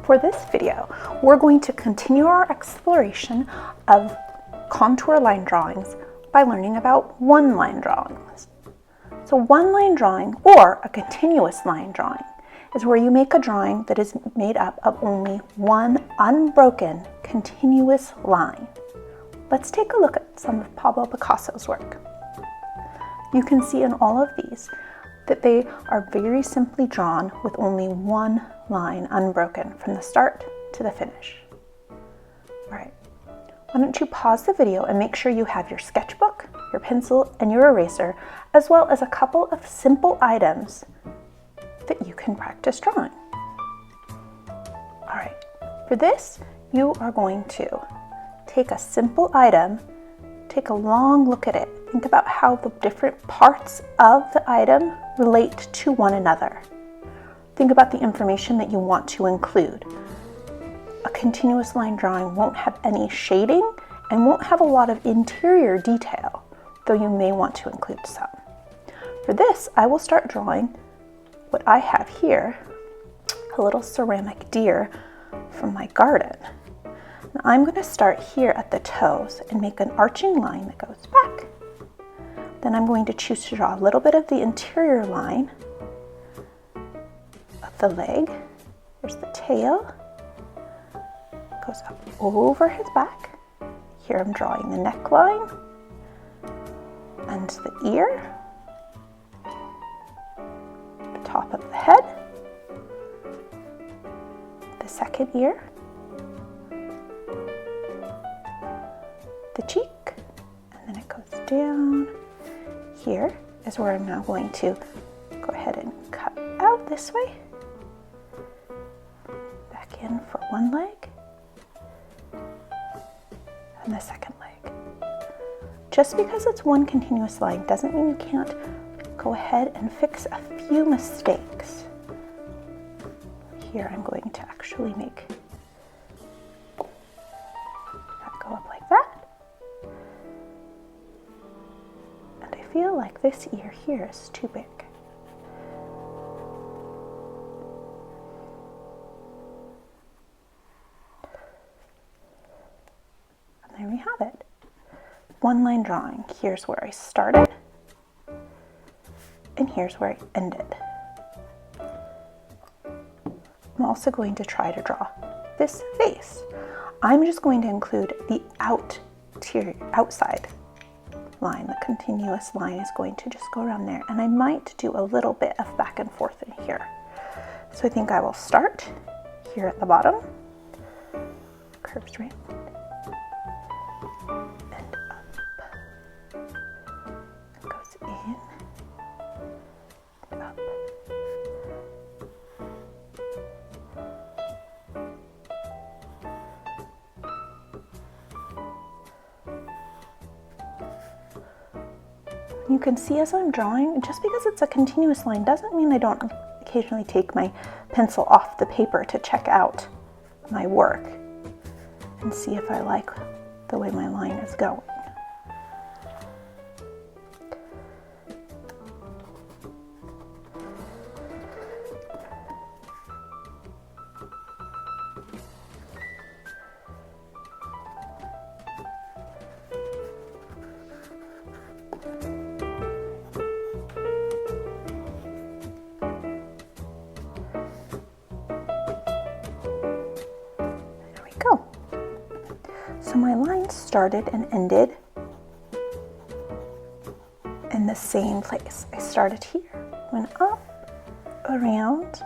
For this video, we're going to continue our exploration of contour line drawings by learning about one-line drawings. So one-line drawing, or a continuous line drawing, is where you make a drawing that is made up of only one unbroken continuous line. Let's take a look at some of Pablo Picasso's work. You can see in all of these that they are very simply drawn with only one line unbroken from the start to the finish. All right, why don't you pause the video and make sure you have your sketchbook, your pencil, and your eraser, as well as a couple of simple items that you can practice drawing. All right, for this, you are going to take a simple item, take a long look at it, think about how the different parts of the item relate to one another. Think about the information that you want to include. A continuous line drawing won't have any shading and won't have a lot of interior detail, though you may want to include some. For this, I will start drawing what I have here, a little ceramic deer from my garden. Now I'm going to start here at the toes and make an arching line that goes back. Then I'm going to choose to draw a little bit of the interior line of the leg. There's the tail, goes up over his back. Here I'm drawing the neckline and the ear, the top of the head, the second ear, the cheek, and then it goes down. Here is where I'm now going to go ahead and cut out this way, back in for one leg, and the second leg. Just because it's one continuous line doesn't mean you can't go ahead and fix a few mistakes. Here I'm going to actually make that go up like that. And I feel like this ear here is too big. And there we have it. One line drawing. Here's where I started, and here's where I ended. I'm also going to try to draw this face. I'm just going to include the outside line. The continuous line is going to just go around there, and I might do a little bit of back and forth in here. So I think I will start here at the bottom, curves right, and up, it goes in, and up. You can see as I'm drawing, just because it's a continuous line doesn't mean I don't occasionally take my pencil off the paper to check out my work and see if I like the way my line is going. So my line started and ended in the same place. I started here, went up, around,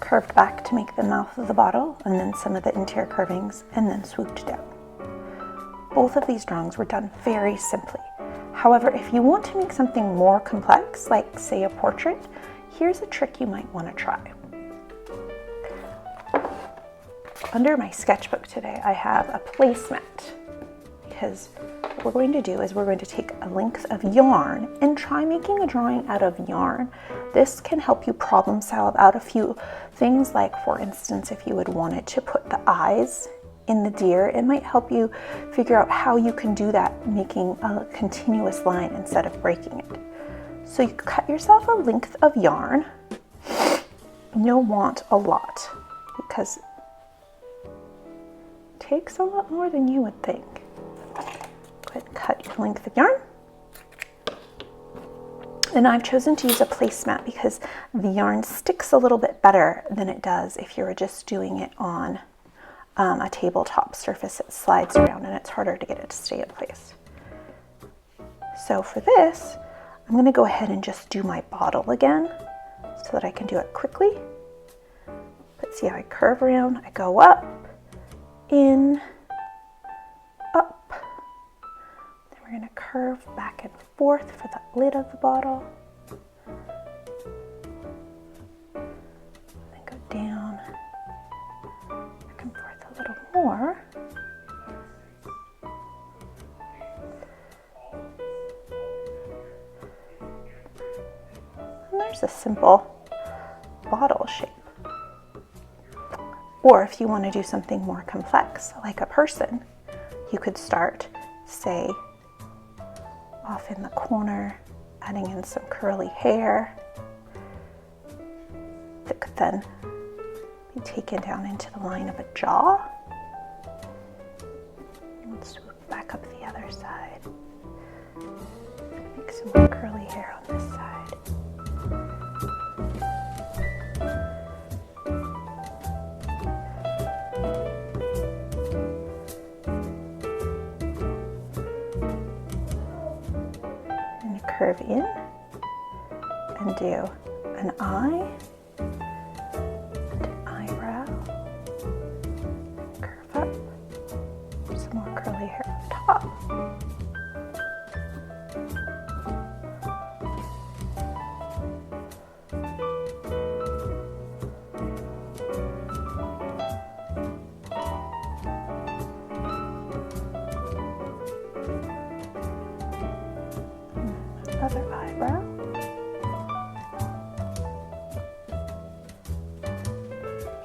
curved back to make the mouth of the bottle, and then some of the interior curvings, and then swooped down. Both of these drawings were done very simply. However, if you want to make something more complex, like say a portrait, here's a trick you might want to try. Under my sketchbook today, I have a placemat, because what we're going to do is we're going to take a length of yarn and try making a drawing out of yarn. This can help you problem solve out a few things, like for instance, if you would wanted to put the eyes in the deer, it might help you figure out how you can do that, making a continuous line instead of breaking it. So you cut yourself a length of yarn. You'll want a lot because takes a lot more than you would think. Go ahead and cut your length of yarn. And I've chosen to use a placemat because the yarn sticks a little bit better than it does if you were just doing it on a tabletop surface. It slides around and it's harder to get it to stay in place. So for this, I'm going to go ahead and just do my bottle again so that I can do it quickly. But see how I curve around? I go up, in, up. Then we're going to curve back and forth for the lid of the bottle. Then go down, back and forth a little more. And there's a simple bottle shape. Or if you want to do something more complex, like a person, you could start, say, off in the corner, adding in some curly hair that could then be taken down into the line of a jaw. Let's swoop back up the other side. Make some more curly hair on this side. Curve in and do an eye and an eyebrow, curve up, some more curly hair on top. Another eyebrow.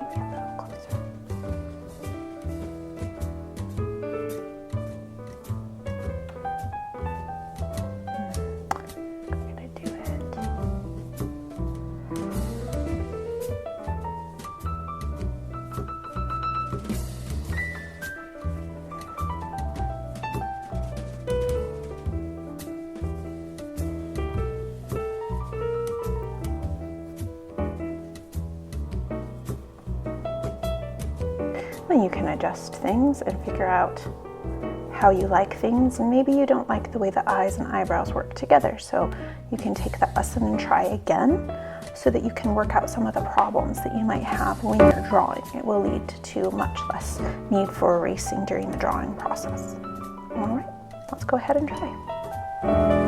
Maybe a little closer. I'm gonna do it. Then you can adjust things and figure out how you like things, and maybe you don't like the way the eyes and eyebrows work together, so you can take that lesson and try again so that you can work out some of the problems that you might have when you're drawing. It will lead to much less need for erasing during the drawing process. All right, let's go ahead and try.